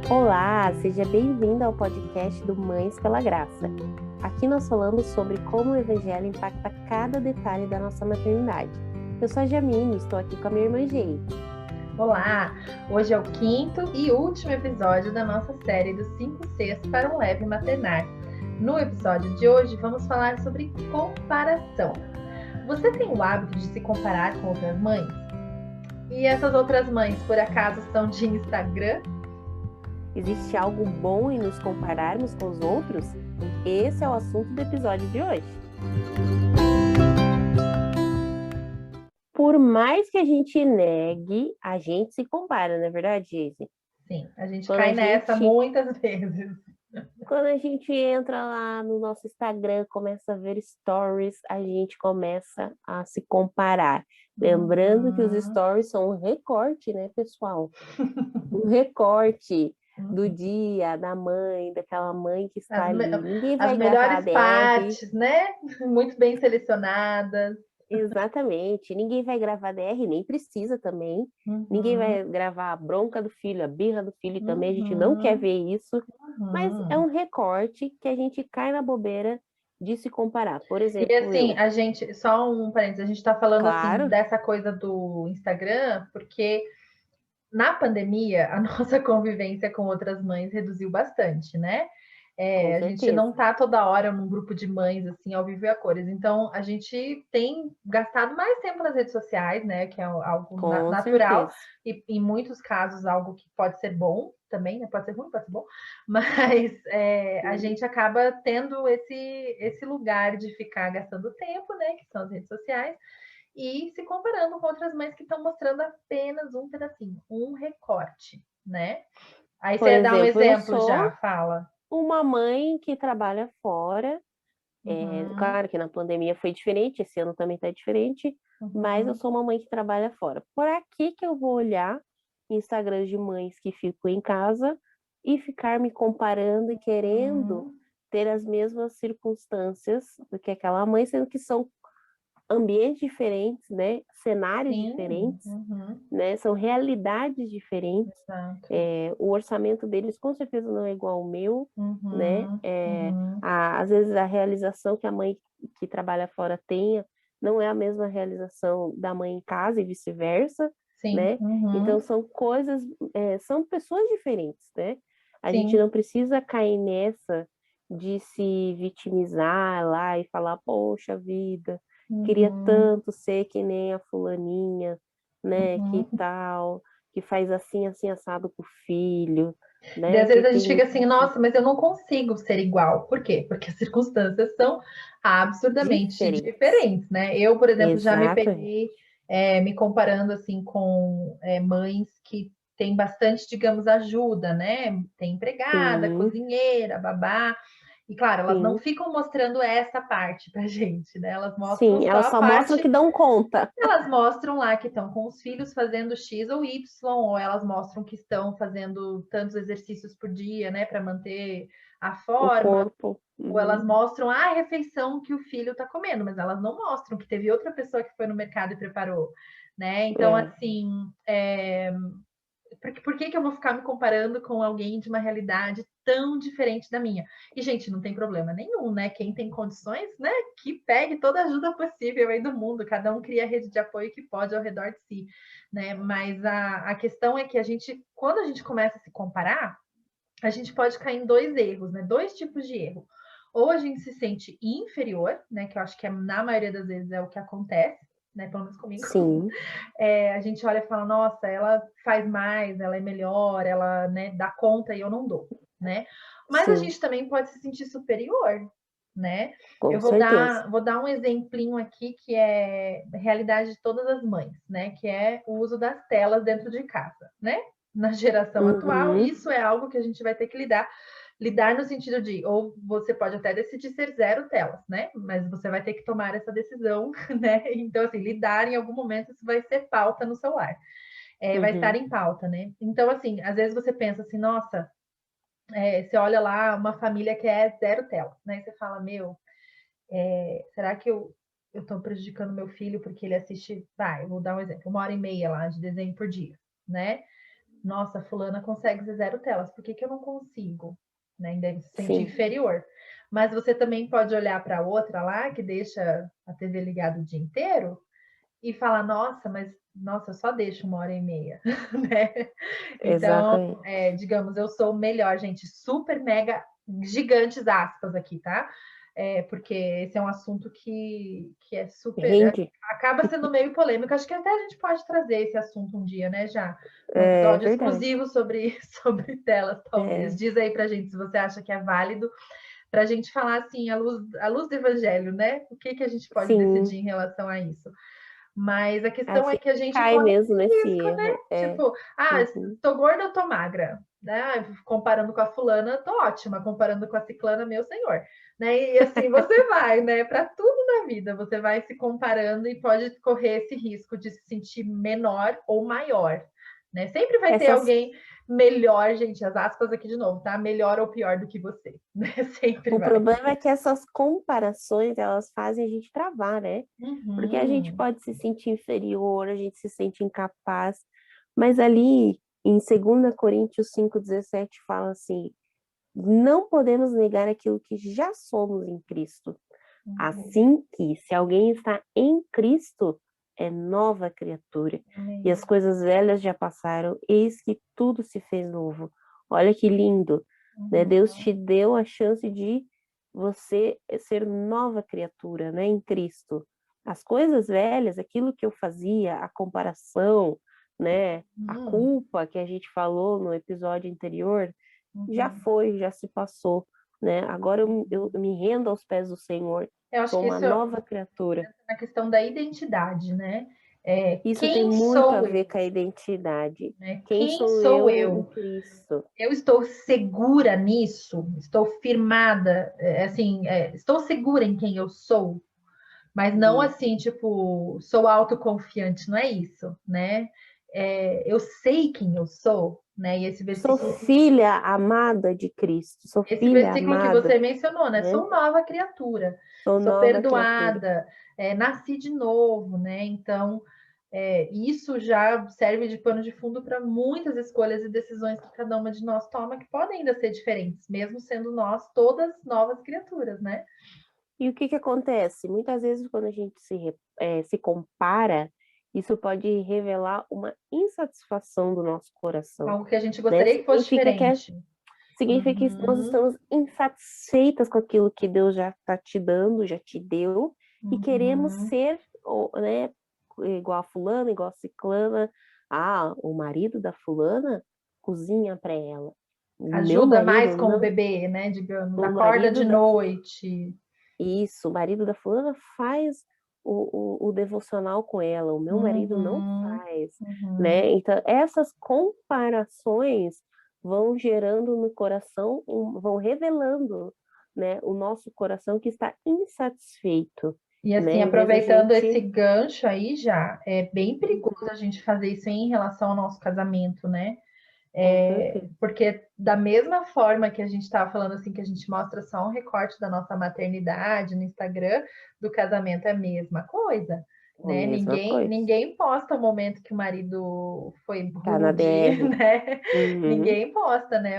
Olá, seja bem-vindo ao podcast do Mães pela Graça. Aqui nós falamos sobre como o Evangelho impacta cada detalhe da nossa maternidade. Eu sou a Jamine e estou aqui com a minha irmã Geise. Olá! Hoje é o quinto e último episódio da nossa série dos 5 Cs para um leve maternar. No episódio de hoje vamos falar sobre comparação. Você tem o hábito de se comparar com outras mães? E essas outras mães, por acaso, são de Instagram? Existe algo bom em nos compararmos com os outros? Esse é o assunto do episódio de hoje. Por mais que a gente negue, a gente se compara, não é verdade, Geise? Sim, a gente cai nessa muitas vezes. Quando a gente entra lá no nosso Instagram, começa a ver stories, a gente começa a se comparar. Lembrando que os stories são um recorte, né, pessoal? Um recorte do dia, da mãe, daquela mãe que está ali. Ninguém vai as gravar melhores partes, né? Muito bem selecionadas. Exatamente. Ninguém vai gravar DR, nem precisa também. Ninguém vai gravar a bronca do filho, a birra do filho também. A gente não quer ver isso. Mas é um recorte que a gente cai na bobeira de se comparar. Por exemplo, e assim, a gente, só um parênteses, a gente tá falando assim dessa coisa do Instagram, porque na pandemia a nossa convivência com outras mães reduziu bastante, né? A gente não tá toda hora num grupo de mães, assim, ao vivo e a cores. Então, a gente tem gastado mais tempo nas redes sociais, né? Que é algo natural. E, em muitos casos, algo que pode ser bom também, né? Pode ser ruim, pode ser bom. Mas a gente acaba tendo esse lugar de ficar gastando tempo, né? Que são as redes sociais. E se comparando com outras mães que estão mostrando apenas um pedacinho, um recorte, né? Aí você dá um exemplo já, fala. Uma mãe que trabalha fora, claro que na pandemia foi diferente, esse ano também está diferente, mas eu sou uma mãe que trabalha fora. Por aqui que eu vou olhar Instagrams de mães que ficam em casa e ficar me comparando e querendo ter as mesmas circunstâncias do que aquela mãe, sendo que são ambientes diferentes, né? Cenários diferentes, né? São realidades diferentes. O orçamento deles com certeza não é igual ao meu, né? Às vezes a realização que a mãe que trabalha fora tenha não é a mesma realização da mãe em casa e vice-versa, né? Então são coisas, são pessoas diferentes, né? A gente não precisa cair nessa de se vitimizar lá e falar, poxa vida, queria tanto ser que nem a fulaninha, né, que tal, que faz assim, assim, assado com o filho, né? E às vezes a gente fica assim, nossa, mas eu não consigo ser igual. Por quê? Porque as circunstâncias são absurdamente diferentes, né? Eu, por exemplo, já me peguei me comparando assim com mães que têm bastante, digamos, ajuda, né? Tem empregada, cozinheira, babá. E claro, elas não ficam mostrando essa parte pra gente, né? Elas mostram elas só mostram que dão conta. Elas mostram lá que estão com os filhos fazendo X ou Y, ou elas mostram que estão fazendo tantos exercícios por dia, né, para manter a forma. O corpo. Ou elas mostram a refeição que o filho está comendo, mas elas não mostram que teve outra pessoa que foi no mercado e preparou, né? Então, assim, por que eu vou ficar me comparando com alguém de uma realidade tão diferente da minha? E, gente, não tem problema nenhum, né? Quem tem condições, né? Que pegue toda a ajuda possível aí do mundo. Cada um cria a rede de apoio que pode ao redor de si, né? Mas a questão é que quando a gente começa a se comparar, a gente pode cair em dois erros, né? Dois tipos de erro. Ou a gente se sente inferior, né? Que eu acho que na maioria das vezes é o que acontece, né? Pelo menos comigo. Sim. A gente olha e fala, nossa, ela faz mais, ela é melhor, ela, né, dá conta e eu não dou, né? Mas a gente também pode se sentir superior, né? Eu vou dar um exemplinho aqui que é a realidade de todas as mães, né? Que é o uso das telas dentro de casa, né? Na geração atual, isso é algo que a gente vai ter que lidar no sentido de, ou você pode até decidir ser zero telas, né? Mas você vai ter que tomar essa decisão, né? Então, assim, lidar em algum momento isso vai ser pauta no celular. Vai estar em pauta, né? Então, assim, às vezes você pensa assim, nossa, você olha lá uma família que é zero tela, né? E você fala, meu, será que eu estou prejudicando meu filho porque ele assiste, eu vou dar um exemplo, 1h30 lá de desenho por dia, né? nossa, fulana consegue ser 0 telas, por que que eu não consigo? Né? Ainda se sente Sim, inferior. Mas você também pode olhar para outra lá, que deixa a TV ligada o dia inteiro, e falar, nossa, mas nossa, eu só deixo 1h30, né? Então, exatamente. digamos, eu sou o melhor, gente, super, mega, gigantes aspas aqui, tá? Porque esse é um assunto que é super, Rende. acaba sendo meio polêmico. Acho que até a gente pode trazer esse assunto um dia, né, já? Um É episódio verdade. exclusivo sobre telas, talvez. É, Diz aí pra gente se você acha que é válido, pra gente falar assim, à luz do evangelho, né? O que a gente pode sim, decidir em relação a isso. Mas a a questão é que a gente gente cai corre mesmo nesse risco, né? erro. É. Tipo, Uhum. tô gorda ou tô magra? Né? Comparando com a fulana, tô ótima. Comparando com a ciclana, meu senhor. Né? E assim você vai, né? Para tudo na vida, você vai se comparando e pode correr esse risco de se sentir menor ou maior. Né? Sempre vai ter Essas, alguém melhor, gente, as aspas aqui de novo, tá? Melhor ou pior do que você. Né? Sempre o vai. problema é que essas comparações, elas fazem a gente travar, né? Porque a gente Uhum. pode se sentir inferior, a gente se sente incapaz, mas ali em 2 Coríntios 5,17 fala assim: não podemos negar aquilo que já somos em Cristo. Uhum. Assim que, se alguém está em Cristo, é nova criatura. E Amém. as coisas velhas já passaram, eis que tudo se fez novo. Olha que lindo, né? Uhum. Deus te deu a chance de você ser nova criatura, né, em Cristo. As coisas velhas, aquilo que eu fazia, a comparação, né, a Uhum. culpa que a gente falou no episódio anterior, já Uhum. foi, já se passou, né? Agora eu me rendo aos pés do Senhor, Eu acho sou que uma isso é nova criatura. na questão da identidade, né? Isso tem Quem muito a sou ver eu? com a identidade. Né? Quem Quem sou sou eu em eu? Cristo? Eu estou segura nisso? Estou firmada? Estou segura em quem eu sou? Mas não Isso. assim, tipo, sou autoconfiante, não é isso, né? Eu sei quem eu sou, né? E Sou filha amada de Cristo, sou esse filha versículo que amada, você mencionou, né? né? Sou nova criatura, Sou sou nova criatura. perdoada, nasci de novo, né? Então, isso já serve de pano de fundo para muitas escolhas e decisões que cada uma de nós toma, que podem ainda ser diferentes, mesmo sendo nós todas novas criaturas, né? E o que que acontece? Muitas vezes, quando a gente se compara, isso pode revelar uma insatisfação do nosso coração, Algo que a gente né? gostaria que fosse diferente. Significa que nós Uhum, estamos insatisfeitas com aquilo que Deus já está te dando, já te deu, e queremos uhum. ser, né, igual a fulana, igual a ciclana. Ah, o marido da fulana cozinha para ela. O meu Ajuda mais marido com o não. bebê, né? Digamos, O acorda marido de da noite. Isso, o marido da fulana faz o devocional com ela, o meu marido não Uhum, faz, uhum. né? Então, essas comparações vão gerando no coração, vão revelando, né, o nosso coração que está insatisfeito, E né? assim, Em vez da aproveitando esse gente. gancho aí já, é bem perigoso a gente fazer isso em relação ao nosso casamento, né? Com certeza. Porque da mesma forma que a gente estava falando assim, que a gente mostra só um recorte da nossa maternidade no Instagram, do casamento é a mesma coisa, A né? mesma coisa. Ninguém posta o momento que o marido foi Tá na rude, DR. né? Uhum. Ninguém posta, né?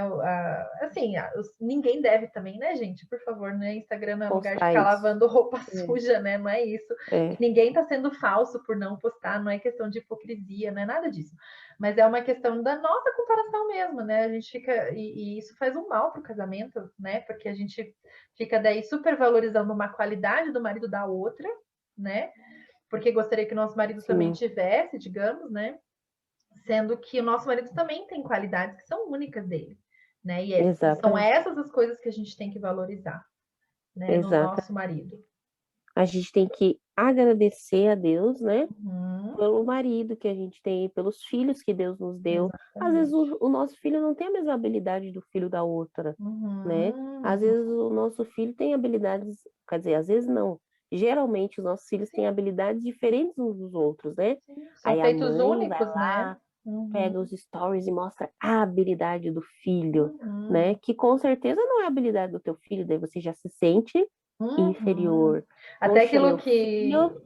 Ninguém deve também, né, gente? Por favor, né? Instagram não é lugar de Postar ficar isso. lavando roupa É, suja, né? Não é isso. é, Ninguém tá sendo falso por não postar, não é questão de hipocrisia, não é nada disso. Mas é uma questão da nossa comparação mesmo, né? A gente fica. E isso faz um mal pro casamento, né? Porque a gente fica daí supervalorizando uma qualidade do marido da outra, né? Porque gostaria que o nosso marido também sim, tivesse, digamos, né? Sendo que o nosso marido também tem qualidades que são únicas dele, né? E são exatamente. essas as coisas que a gente tem que valorizar, né? No nosso Exatamente. marido. A gente tem que agradecer a Deus, né? Uhum, Pelo marido que a gente tem, pelos filhos que Deus nos deu. Às vezes exatamente. o nosso filho não tem a mesma habilidade do filho da outra, né? Às Uhum. vezes o nosso filho tem habilidades, quer dizer, às vezes não. Geralmente os nossos filhos têm Sim, habilidades diferentes uns dos outros, né? sim. São Aí a feitos mãe vai únicos, né? lá, Uhum, pega os stories e mostra a habilidade do filho, uhum, né? Que com certeza não é a habilidade do teu filho, daí você já se sente uhum. inferior. Até Poxa, aquilo meu que filho.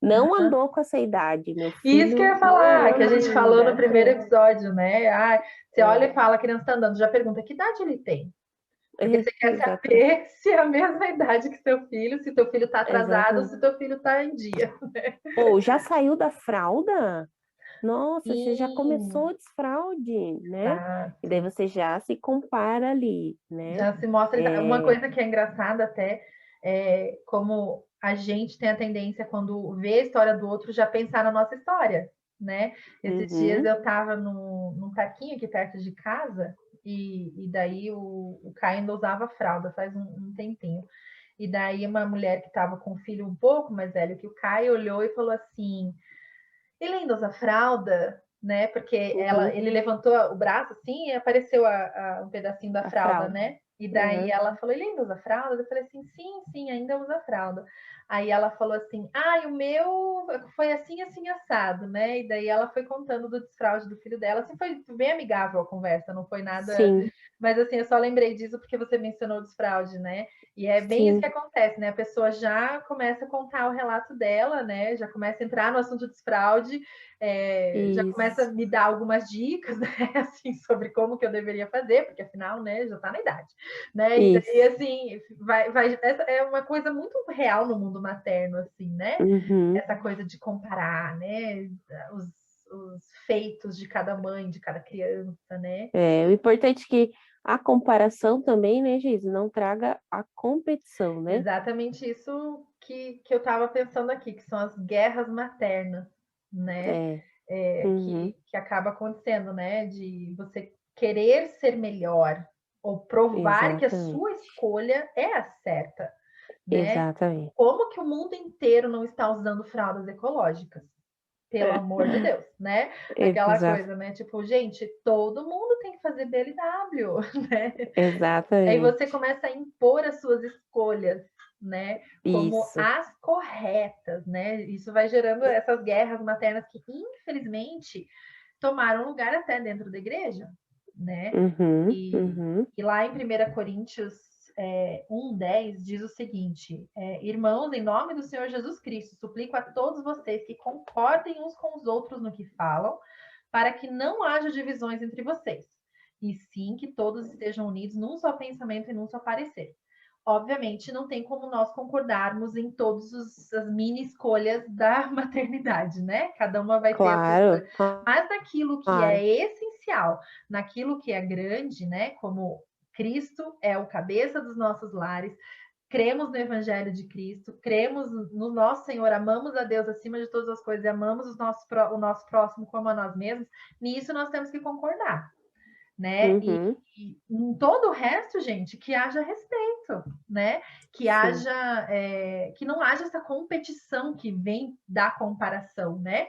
não andou com essa idade, meu Isso que eu filho ia não falar, que a anda gente falou no ainda. primeiro episódio, né? Ah, você olha É, e fala, a criança tá andando, já pergunta que idade ele tem. Porque você quer exatamente, saber se é a mesma idade que seu filho, se teu filho está atrasado ou exatamente. se teu filho está em dia. Ou já saiu da fralda? Nossa, você já Sim, começou o desfraude, né? E daí exato. você já se compara ali, né? Já se mostra. Uma É, coisa que é engraçada até é como a gente tem a tendência, quando vê a história do outro, já pensar na nossa história, né? Esses dias uhum, eu estava num parquinho aqui perto de casa e daí o Caio ainda usava fralda faz um tempinho. E daí uma mulher que estava com um filho um pouco mais velho que o Caio olhou e falou assim: ele ainda usa fralda, né? Porque uhum, ele levantou o braço assim e apareceu um pedacinho da a fralda, fralda. né? E daí Uhum. ela falou: ele ainda usa fralda? Eu falei assim: sim, sim, ainda usa fralda. Aí ela falou assim: ah, o meu foi assim, assim, assado, né? E daí ela foi contando do desfraude do filho dela. Assim, foi bem amigável a conversa, não foi nada. Sim, Mas assim, eu só lembrei disso porque você mencionou o desfraude, né? E é bem isso que sim, acontece, né? A pessoa já começa a contar o relato dela, né? Já começa a entrar no assunto desfraude, já começa a isso, me dar algumas dicas, né? Assim, sobre como que eu deveria fazer, porque afinal, né, já está na idade, né? E daí, isso. assim, essa é uma coisa muito real no mundo materno, assim, né? Uhum. Essa coisa de comparar, né? Os feitos de cada mãe, de cada criança, né? É, o importante é que a comparação também, né, Geise, não traga a competição, né? Exatamente isso que eu estava pensando aqui, que são as guerras maternas, né? É. Uhum. Que acaba acontecendo, né? De você querer ser melhor ou provar que a Exatamente. sua escolha é a certa, né? Exatamente. Como que o mundo inteiro não está usando fraldas ecológicas? Pelo amor de Deus, né? Aquela Exato. coisa, né? Tipo, gente, todo mundo tem que fazer BLW, né? Aí você Exatamente. começa a impor as suas escolhas, né, como Isso. as corretas, né? Isso vai gerando essas guerras maternas que, infelizmente, tomaram lugar até dentro da igreja, né? Uhum. E, Uhum. e lá em 1 Coríntios 1:10 diz o seguinte: irmãos, em nome do Senhor Jesus Cristo, suplico a todos vocês que concordem uns com os outros no que falam, para que não haja divisões entre vocês, e sim que todos estejam unidos num só pensamento e num só parecer. Obviamente, não tem como nós concordarmos em todas as mini escolhas da maternidade, né? Cada uma vai ter a sua escolha. Claro, Mas naquilo que claro. é essencial, naquilo que é grande, né? Como Cristo é o cabeça dos nossos lares, cremos no Evangelho de Cristo, cremos no nosso Senhor, amamos a Deus acima de todas as coisas e amamos o nosso próximo como a nós mesmos, nisso nós temos que concordar, né? Uhum. E em todo o resto, gente, que haja respeito, né? Sim. Que não haja essa competição que vem da comparação, né?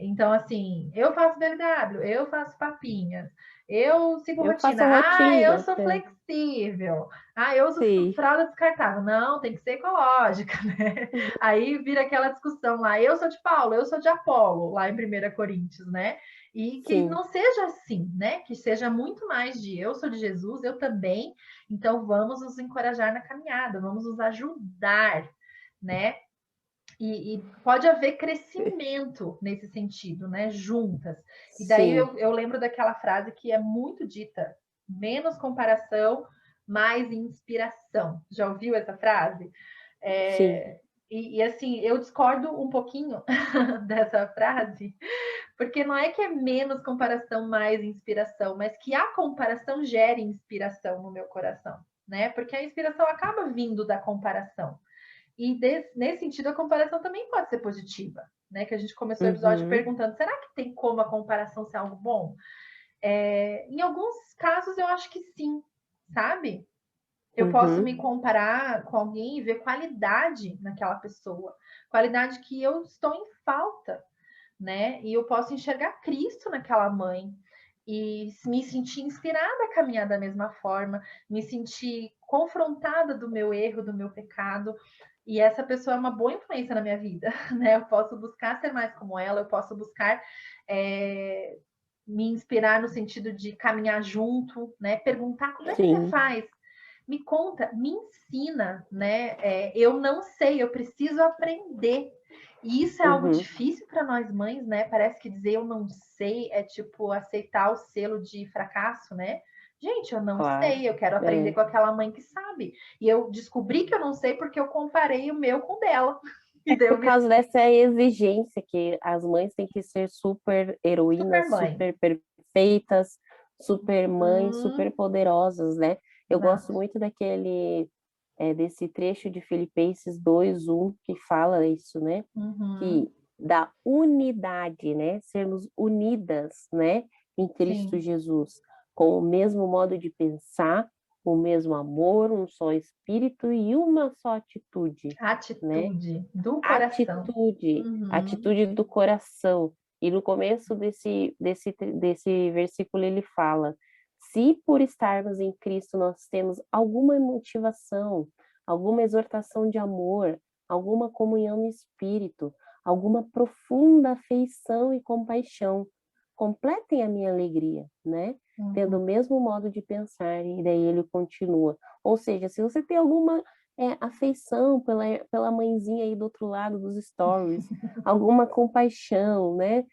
Então, assim, eu faço BLW, eu faço papinhas, eu sigo Eu faço rotina. Ah, eu rotina. sou É. flexível. Ah, eu uso Sim. fralda descartável. Não, tem que ser ecológica, né? Aí vira aquela discussão lá. Eu sou de Paulo, eu sou de Apolo, lá em 1 Coríntios, né? E que Sim. não seja assim, né? Que seja muito mais de eu sou de Jesus, eu também. Então vamos nos encorajar na caminhada, vamos nos ajudar, né? E pode haver crescimento nesse sentido, né? Juntas. E daí Sim. eu lembro daquela frase que é muito dita: menos comparação, mais inspiração. Já ouviu essa frase? Sim. Assim, eu discordo um pouquinho dessa frase, porque não é que é menos comparação, mais inspiração, mas que a comparação gere inspiração no meu coração, né? Porque a inspiração acaba vindo da comparação. E nesse sentido, a comparação também pode ser positiva, né? Que a gente começou o episódio Uhum. perguntando: será que tem como a comparação ser algo bom? Em alguns casos, eu acho que sim, sabe? Eu posso Uhum. me comparar com alguém e ver qualidade naquela pessoa, qualidade que eu estou em falta, né? E eu posso enxergar Cristo naquela mãe e me sentir inspirada a caminhar da mesma forma, me sentir confrontada do meu erro, do meu pecado. E essa pessoa é uma boa influência na minha vida, né? Eu posso buscar ser mais como ela, eu posso buscar me inspirar no sentido de caminhar junto, né? Perguntar como é que você Sim. faz. Me conta, me ensina, né? Eu não sei, eu preciso aprender. E isso é algo difícil para nós mães, né? Parece que dizer eu não sei é tipo aceitar o selo de fracasso, né? Gente, eu não sei, eu quero aprender com aquela mãe que sabe. E eu descobri que eu não sei porque eu comparei o meu com o dela. É por causa dessa exigência que as mães têm que ser super heroínas, super perfeitas, super mães, super poderosas, né? Eu gosto muito desse trecho de Filipenses 2:1 que fala isso, né? Que da unidade, né? Sermos unidas, né? Em Cristo Jesus, com o mesmo modo de pensar, o mesmo amor, um só espírito e uma só atitude. Atitude, né? Do coração. Atitude do coração. E no começo desse versículo ele fala: se por estarmos em Cristo nós temos alguma motivação, alguma exortação de amor, alguma comunhão no espírito, alguma profunda afeição e compaixão, completem a minha alegria, né? Tendo o mesmo modo de pensar, e daí ele continua. Ou seja, se você tem alguma afeição pela mãezinha aí do outro lado dos stories, alguma compaixão, né?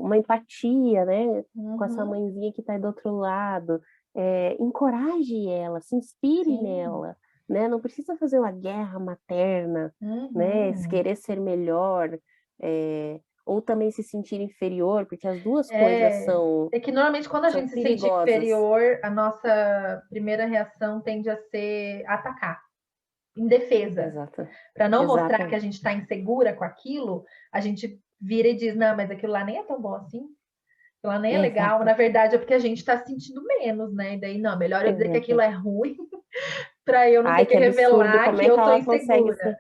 Uma empatia, né? Com essa mãezinha que está aí do outro lado. Encoraje ela, se inspire nela, né? Não precisa fazer uma guerra materna, né? Querer ser melhor, ou também se sentir inferior, porque as duas coisas são É que normalmente quando a gente se sente inferior, a nossa primeira reação tende a ser atacar, em defesa. Para não mostrar que a gente está insegura com aquilo, a gente vira e diz, não, mas aquilo lá nem é tão bom assim. Aquilo lá nem é legal. Na verdade, é porque a gente está se sentindo menos, né? E daí, não, melhor eu dizer que aquilo é ruim para eu não ter que revelar que eu tô insegura.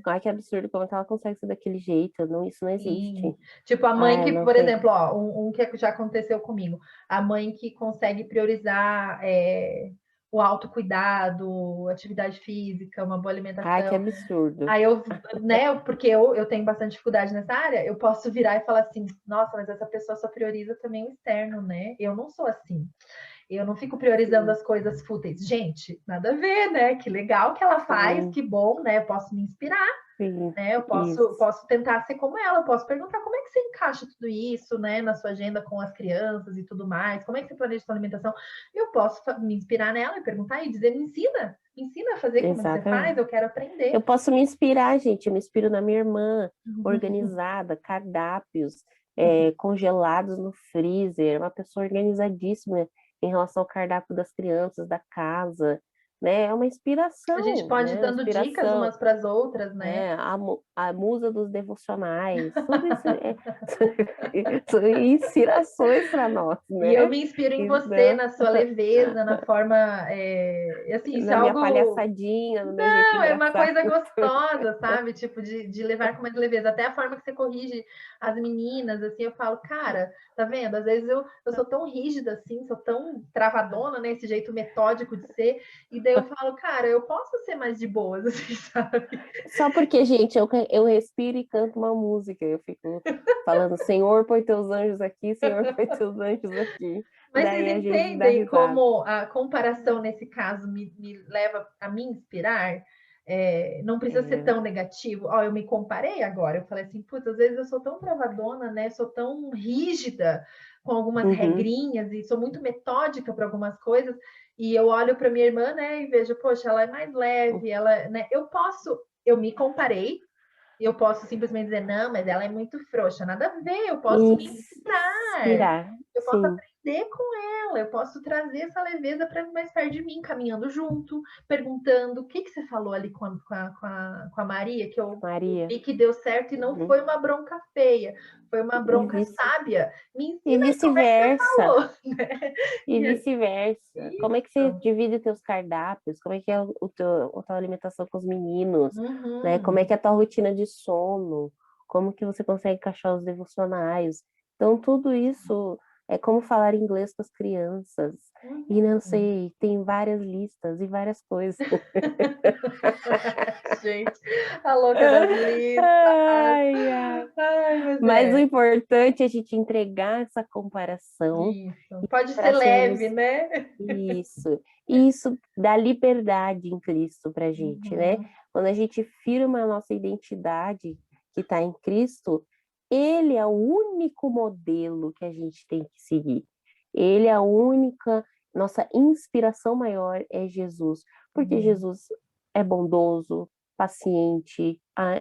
Ai, que absurdo, como é que ela consegue ser daquele jeito? Não, isso não existe. Sim. Tipo, a mãe que, por exemplo, ó, um que já aconteceu comigo. A mãe que consegue priorizar o autocuidado, atividade física, uma boa alimentação. Ai, que absurdo. Aí né, porque eu tenho bastante dificuldade nessa área, eu posso virar e falar assim, nossa, mas essa pessoa só prioriza também o externo, né? Eu não sou assim. Eu não fico priorizando as coisas fúteis. Gente, nada a ver, né? Que legal que ela faz, que bom, né? Eu posso me inspirar, né? Eu posso tentar ser como ela, eu posso perguntar como é que você encaixa tudo isso, né? Na sua agenda com as crianças e tudo mais, como é que você planeja sua alimentação? Eu posso me inspirar nela e perguntar e dizer, me ensina a fazer como você faz, eu quero aprender. Eu posso me inspirar, gente, eu me inspiro na minha irmã, organizada, cardápios, congelados no freezer, uma pessoa organizadíssima em relação ao cardápio das crianças, da casa, né? É uma inspiração. A gente pode ir dando dicas umas para as outras, né? A musa dos devocionais, tudo isso são inspirações para nós, né? E eu me inspiro em você, na sua leveza, na forma, assim, isso na minha palhaçadinha, no meu jeito engraçado. É uma coisa gostosa, sabe? Tipo, de levar com mais leveza. Até a forma que você corrige as meninas, assim, eu falo, cara, tá vendo? Às vezes eu sou tão rígida, assim, sou tão travadona, né? Esse jeito metódico de ser. E daí eu falo, cara, eu posso ser mais de boas, assim, sabe? Só porque, gente, eu respiro e canto uma música. Eu fico falando, Senhor, põe teus anjos aqui, Senhor, põe teus anjos aqui. Mas daí vocês entendem como a comparação, nesse caso, me leva a me inspirar? Não precisa ser tão negativo. Eu me comparei agora. Eu falei assim, putz, às vezes eu sou tão travadona, né? Sou tão rígida com algumas regrinhas e sou muito metódica para algumas coisas. E eu olho para minha irmã, né? E vejo, poxa, ela é mais leve. Ela, né? Eu me comparei. Eu posso simplesmente dizer, não, mas ela é muito frouxa. Nada a ver, eu posso me inspirar. Eu posso aprender com ela, eu posso trazer essa leveza para mais perto de mim, caminhando junto, perguntando o que você falou ali com a Maria, que eu vi que deu certo e não foi uma bronca feia, foi uma bronca sábia. Me ensina como é que você falou. Né? E vice-versa. Como é que você divide teus cardápios? Como é que é a tua alimentação com os meninos? Né? Como é que é a tua rotina de sono? Como que você consegue encaixar os devocionais? Então, tudo isso é como falar inglês com as crianças. E não sei, tem várias listas e várias coisas. Gente, a louca das listas. Mas o importante é a gente entregar essa comparação. Isso. Pode ser leve, né? Isso dá liberdade em Cristo pra gente, né? Quando a gente firma a nossa identidade que está em Cristo, Ele é o único modelo que a gente tem que seguir. Ele é a única, nossa inspiração maior é Jesus, porque Jesus é bondoso, paciente,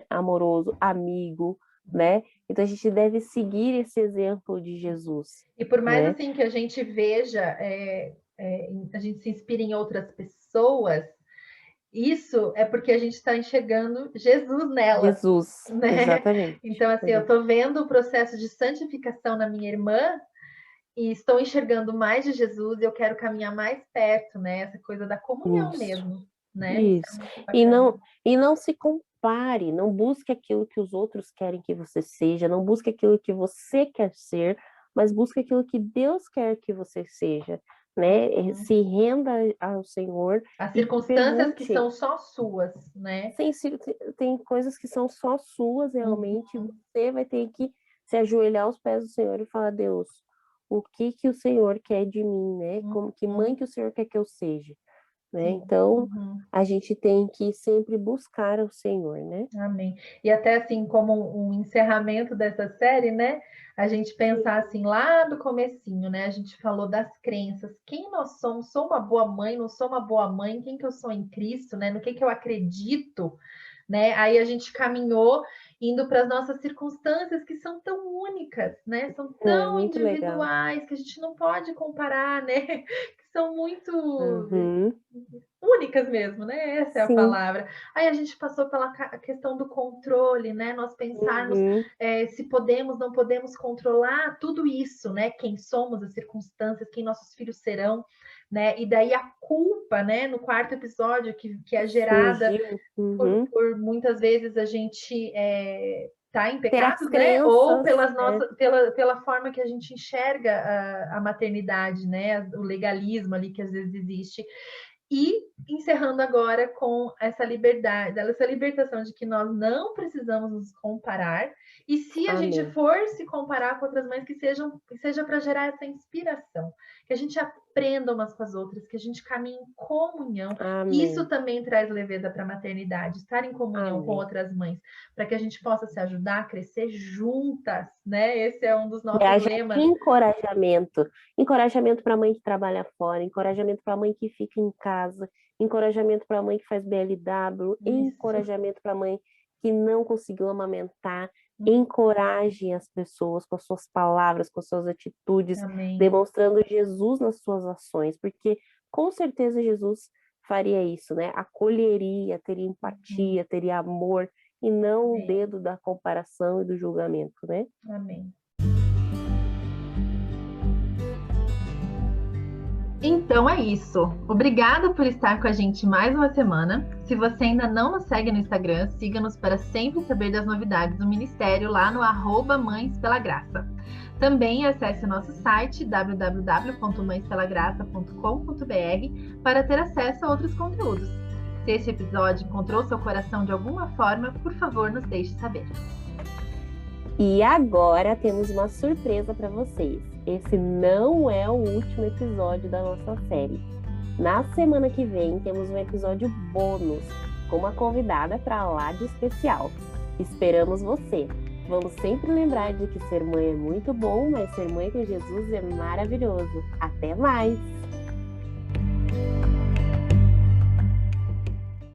amoroso, amigo, né? Então a gente deve seguir esse exemplo de Jesus. E por mais assim que a gente veja, a gente se inspira em outras pessoas, isso é porque a gente está enxergando Jesus nela. Jesus, né? Exatamente. Então, assim, eu estou vendo o processo de santificação na minha irmã e estou enxergando mais de Jesus e eu quero caminhar mais perto, né? Essa coisa da comunhão mesmo, né? Isso. E não se compare, não busque aquilo que os outros querem que você seja, não busque aquilo que você quer ser, mas busque aquilo que Deus quer que você seja, né? Se renda ao Senhor. As circunstâncias que são só suas, né? Tem coisas que são só suas, realmente. Você vai ter que se ajoelhar aos pés do Senhor e falar: Deus, o que o Senhor quer de mim, né? Que mãe que o Senhor quer que eu seja, né? Então, a gente tem que sempre buscar o Senhor, né? Amém. E até assim, como um encerramento dessa série, né? A gente pensar assim, lá do comecinho, né? A gente falou das crenças. Quem nós somos? Sou uma boa mãe? Não sou uma boa mãe? Quem que eu sou em Cristo, né? No que eu acredito, né? Aí a gente caminhou indo para as nossas circunstâncias que são tão únicas, né? São tão individuais legal. Que a gente não pode comparar, né? Que são muito únicas mesmo, né? Essa é a palavra. Aí a gente passou pela questão do controle, né? Nós pensarmos se podemos, não podemos controlar tudo isso, né? Quem somos, as circunstâncias, quem nossos filhos serão, né? E daí a culpa, né? No quarto episódio, que é gerada por muitas vezes a gente tá em pecado, né? Ou pela forma que a gente enxerga a maternidade, né? O legalismo ali que às vezes existe. E encerrando agora com essa liberdade, essa libertação de que nós não precisamos nos comparar. E se a gente for se comparar com outras mães, que seja para gerar essa inspiração, que a gente aprenda umas com as outras, que a gente caminhe em comunhão. Isso também traz leveza para a maternidade, estar em comunhão com outras mães, para que a gente possa se ajudar a crescer juntas, né? Esse é um dos nossos lemas. Encorajamento para a mãe que trabalha fora, encorajamento para a mãe que fica em casa, encorajamento para a mãe que faz BLW, encorajamento para a mãe que não conseguiu amamentar. Encorajem as pessoas com as suas palavras, com as suas atitudes, demonstrando Jesus nas suas ações, porque com certeza Jesus faria isso, né? Acolheria, teria empatia, teria amor, e não o dedo da comparação e do julgamento, né? Amém. Então é isso. Obrigada por estar com a gente mais uma semana. Se você ainda não nos segue no Instagram, siga-nos para sempre saber das novidades do Ministério lá no @mãespelagraça. Também acesse o nosso site www.mãespelagraça.com.br para ter acesso a outros conteúdos. Se esse episódio encontrou seu coração de alguma forma, por favor, nos deixe saber. E agora temos uma surpresa para vocês. Esse não é o último episódio da nossa série. Na semana que vem temos um episódio bônus com uma convidada para lá de especial. Esperamos você! Vamos sempre lembrar de que ser mãe é muito bom, mas ser mãe com Jesus é maravilhoso. Até mais!